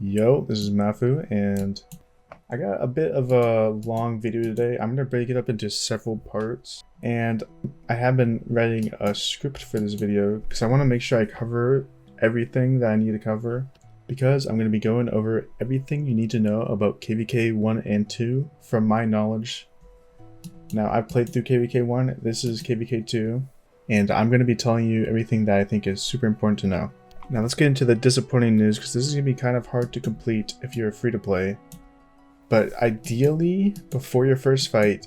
Yo, this is Maffu, and I got a bit of a long video today. I'm going to break it up into several parts, and I have been writing a script for this video because I want to make sure I cover everything that I need to cover, because I'm going to be going over everything you need to know about KVK 1 and 2 from my knowledge. Now, I've played through KVK 1, this is KVK 2, and I'm going to be telling you everything that I think is super important to know. Now let's get into the disappointing news, because this is going to be kind of hard to complete if you're free to play. But ideally, before your first fight,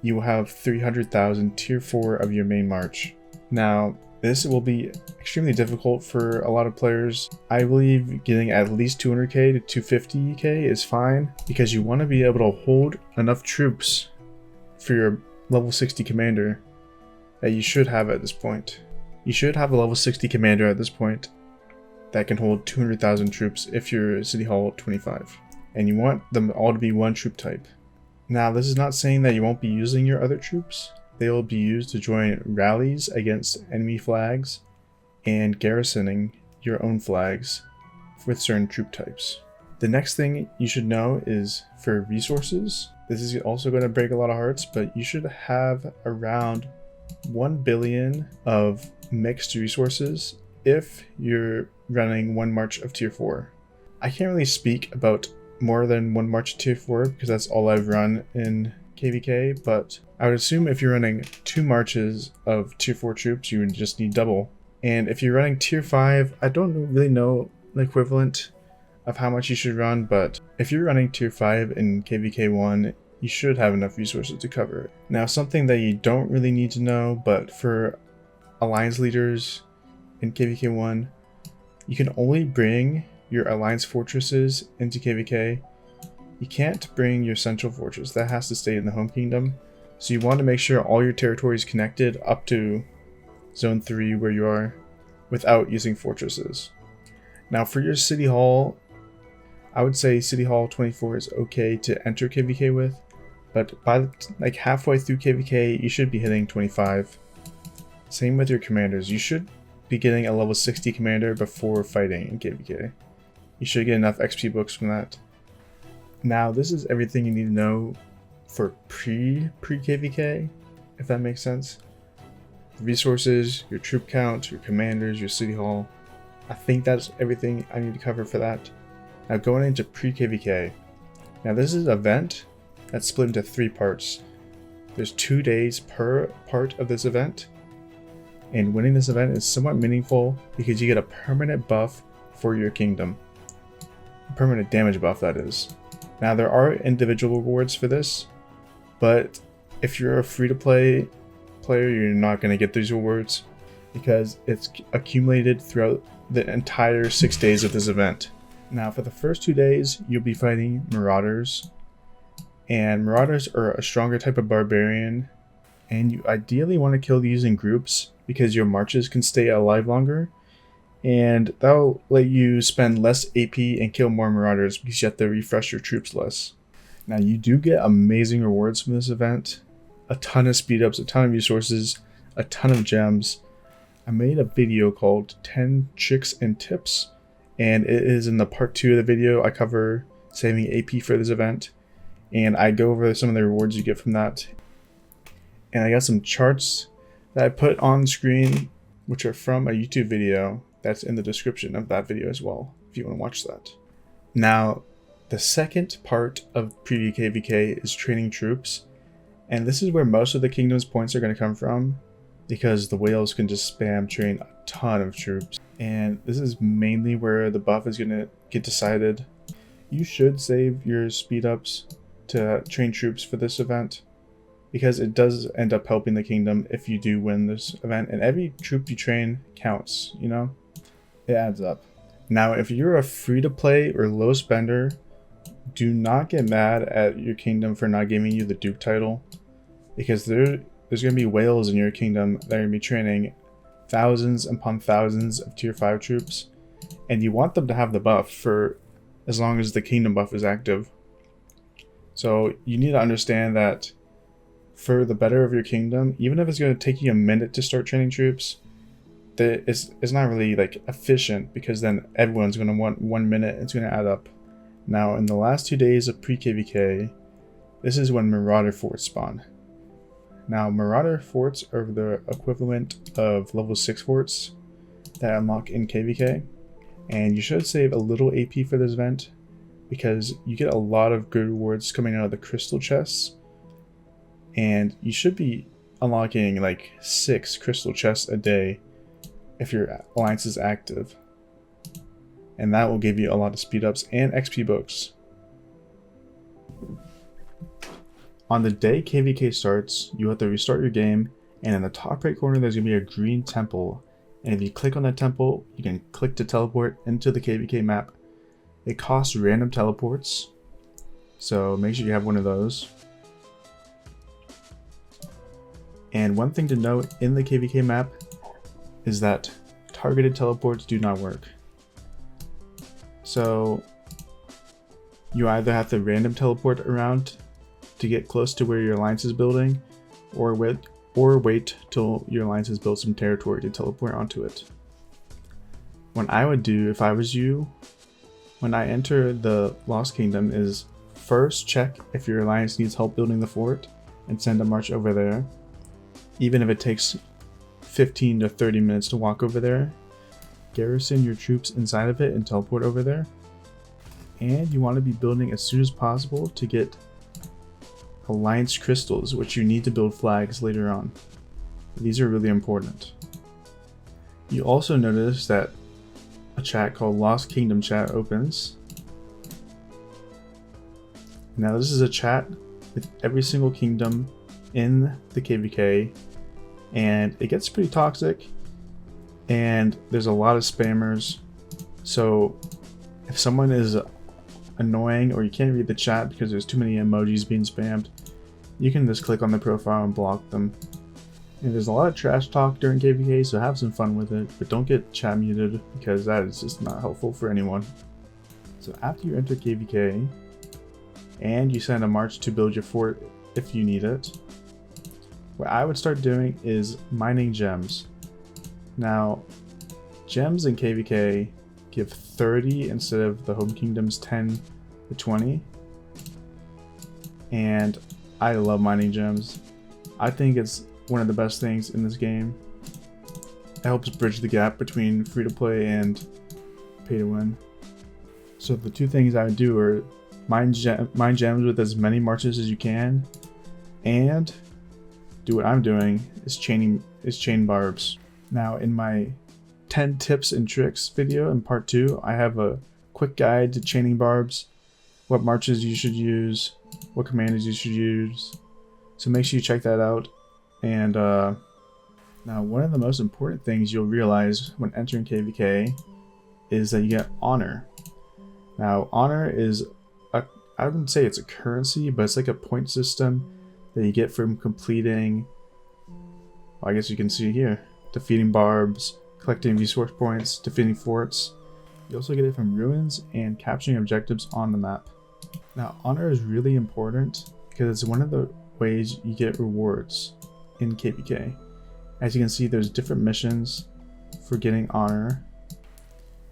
you will have 300,000 tier 4 of your main march. Now, this will be extremely difficult for a lot of players. I believe getting at least 200k to 250k is fine, because you want to be able to hold enough troops for your level 60 commander that you should have at this point. You should have a level 60 commander at this point that can hold 200,000 troops if you're City Hall 25. And you want them all to be one troop type. Now, this is not saying that you won't be using your other troops. They will be used to join rallies against enemy flags and garrisoning your own flags with certain troop types. The next thing you should know is for resources. This is also going to break a lot of hearts, but you should have around 1 billion of mixed resources if you're running one march of tier 4. I can't really speak about more than one march of tier 4 because that's all I've run in KVK, but I would assume if you're running 2 marches of tier 4 troops, you would just need double. And if you're running tier 5, I don't really know the equivalent of how much you should run, but if you're running tier 5 in KVK 1, you should have enough resources to cover it. Now, something that you don't really need to know, but for alliance leaders in KVK 1, you can only bring your alliance fortresses into KVK. You can't bring your central fortress. That has to stay in the home kingdom. So you want to make sure all your territory is connected up to zone 3 where you are without using fortresses. Now for your city hall, I would say City Hall 24 is okay to enter KVK with, but by like halfway through KVK, you should be hitting 25. Same with your commanders. You should be getting a level 60 commander before fighting in KVK. You should get enough XP books from that. Now, this is everything you need to know for pre-KVK, if that makes sense. Resources, your troop count, your commanders, your city hall. I think that's everything I need to cover for that. Now going into pre-KVK. Now this is an event that's split into 3 parts. There's 2 days per part of this event. And winning this event is somewhat meaningful because you get a permanent buff for your kingdom. A permanent damage buff, that is. Now there are individual rewards for this, but if you're a free-to-play player, you're not going to get these rewards because it's accumulated throughout the entire 6 days of this event. Now for the first 2 days, you'll be fighting Marauders. And Marauders are a stronger type of barbarian, and you ideally want to kill these in groups because your marches can stay alive longer, and that'll let you spend less AP and kill more Marauders because you have to refresh your troops less. Now you do get amazing rewards from this event. A ton of speed ups, a ton of resources, a ton of gems. I made a video called 10 tricks and tips, and it is in the part 2 of the video. I cover saving AP for this event, and I go over some of the rewards you get from that. And I got some charts that I put on screen, which are from a YouTube video that's in the description of that video as well, if you want to watch that. Now, the second part of Pre-KVK is training troops, and this is where most of the kingdom's points are going to come from, because the whales can just spam train a ton of troops. And this is mainly where the buff is going to get decided. You should save your speed ups to train troops for this event, because it does end up helping the kingdom if you do win this event, and every troop you train counts, you know? It adds up. Now, if you're a free-to-play or low spender, do not get mad at your kingdom for not giving you the Duke title, because there's going to be whales in your kingdom that are going to be training thousands upon thousands of tier 5 troops, and you want them to have the buff for as long as the kingdom buff is active. So you need to understand that for the better of your kingdom, even if it's going to take you a minute to start training troops, it's not really like efficient, because then everyone's going to want 1 minute. It's going to add up. Now, in the last 2 days of pre-KVK, this is when Marauder Forts spawn. Now, Marauder Forts are the equivalent of level 6 forts that unlock in KVK, and you should save a little AP for this event because you get a lot of good rewards coming out of the crystal chests, and you should be unlocking like 6 crystal chests a day if your alliance is active, and that will give you a lot of speed ups and XP books. On the day KVK starts, you have to restart your game, and in the top right corner there's going to be a green temple, and if you click on that temple, you can click to teleport into the KVK map. It costs random teleports, so make sure you have one of those. And one thing to note in the KVK map is that targeted teleports do not work. So you either have to random teleport around to get close to where your alliance is building, or wait till your alliance has built some territory to teleport onto it. What I would do if I was you, when I enter the Lost Kingdom, is first check if your alliance needs help building the fort and send a march over there. Even if it takes 15 to 30 minutes to walk over there, garrison your troops inside of it and teleport over there. And you want to be building as soon as possible to get alliance crystals, which you need to build flags later on. These are really important. You also notice that a chat called Lost Kingdom chat opens. Now this is a chat with every single kingdom in the KVK, and it gets pretty toxic, and there's a lot of spammers. So if someone is annoying or you can't read the chat because there's too many emojis being spammed, you can just click on the profile and block them. And there's a lot of trash talk during KVK, so have some fun with it, but don't get chat muted because that is just not helpful for anyone. So after you enter KVK and you send a march to build your fort if you need it, what I would start doing is mining gems. Now, gems in KVK give 30 instead of the home kingdom's 10 to 20. And I love mining gems. I think it's one of the best things in this game. It helps bridge the gap between free to play and pay to win. So the two things I would do are mine gems with as many marches as you can, and do what I'm doing, is chain barbs. Now in my 10 tips and tricks video in part 2, I have a quick guide to chaining barbs, what marches you should use, what commanders you should use. So make sure you check that out. And now one of the most important things you'll realize when entering KVK is that you get honor. Now honor is I wouldn't say it's a currency, but it's like a point system that you get from completing, well, I guess you can see here, defeating barbs, collecting resource points, defeating forts. You also get it from ruins and capturing objectives on the map. Now honor is really important because it's one of the ways you get rewards in KVK. As you can see, there's different missions for getting honor,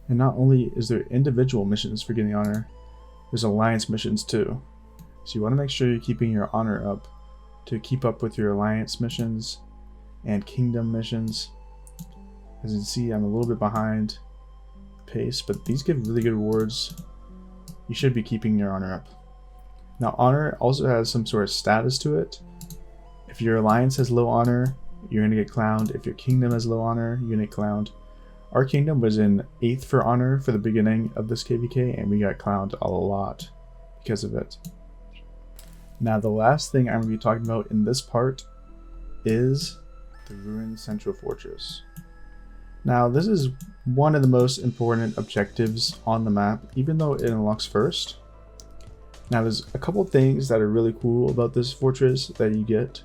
and not only is there individual missions for getting honor, there's alliance missions too. So you want to make sure you're keeping your honor up to keep up with your alliance missions and kingdom missions. As you can see, I'm a little bit behind pace, but these give really good rewards. You should be keeping your honor up. Now honor also has some sort of status to it. If your alliance has low honor, you're going to get clowned. If your kingdom has low honor, you're going to get clowned. Our kingdom was in 8th for honor for the beginning of this KVK, and we got clowned a lot because of it. Now the last thing I'm going to be talking about in this part is the ruined central fortress. Now this is one of the most important objectives on the map, even though it unlocks first. Now there's a couple things that are really cool about this fortress that you get.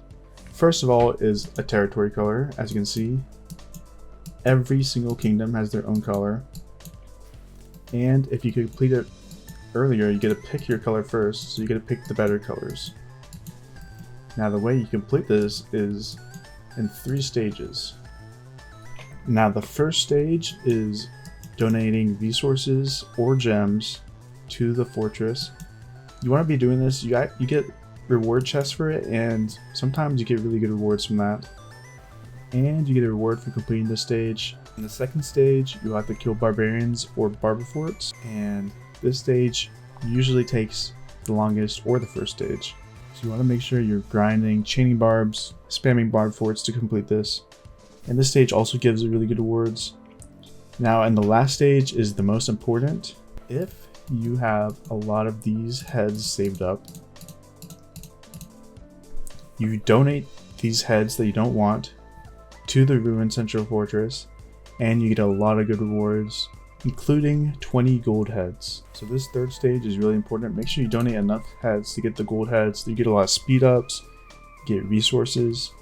First of all is a territory color. As you can see, every single kingdom has their own color. And if you complete it earlier, you get to pick your color first, so you get to pick the better colors. Now the way you complete this is in 3 stages. Now the first stage is donating resources or gems to the fortress. You want to be doing this, you get reward chests for it, and sometimes you get really good rewards from that. And you get a reward for completing this stage. In the second stage, you'll have to kill barbarians or Marauder Forts, and this stage usually takes the longest, or the first stage. So you want to make sure you're grinding, chaining barbs, spamming Marauder Forts to complete this. And this stage also gives really good rewards. Now, and the last stage is the most important. If you have a lot of these heads saved up, you donate these heads that you don't want to the Ruined Central Fortress, and you get a lot of good rewards, including 20 gold heads. So this third stage is really important. Make sure you donate enough heads to get the gold heads. You get a lot of speed ups, get resources,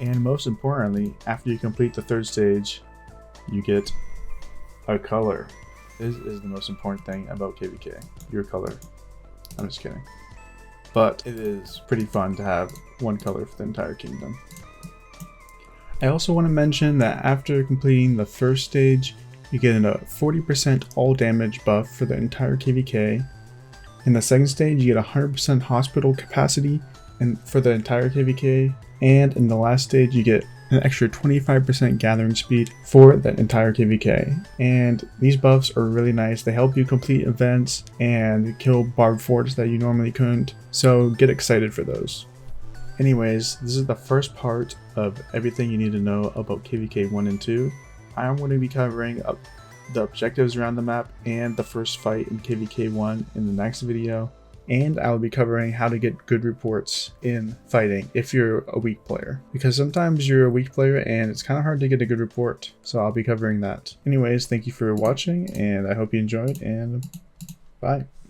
and most importantly, after you complete the third stage, you get a color. This is the most important thing about KVK, your color. I'm just kidding. But it is pretty fun to have one color for the entire kingdom. I also want to mention that after completing the first stage, you get a 40% all damage buff for the entire KVK. In the second stage, you get 100% hospital capacity for the entire KVK. And in the last stage, you get an extra 25% gathering speed for the entire KVK. And these buffs are really nice. They help you complete events and kill Marauder Forts that you normally couldn't. So get excited for those. Anyways, this is the first part of everything you need to know about KVK 1 and 2. I'm going to be covering the objectives around the map and the first fight in KVK 1 in the next video. And I'll be covering how to get good reports in fighting if you're a weak player. Because sometimes you're a weak player and it's kind of hard to get a good report. So I'll be covering that. Anyways, thank you for watching and I hope you enjoyed, and bye.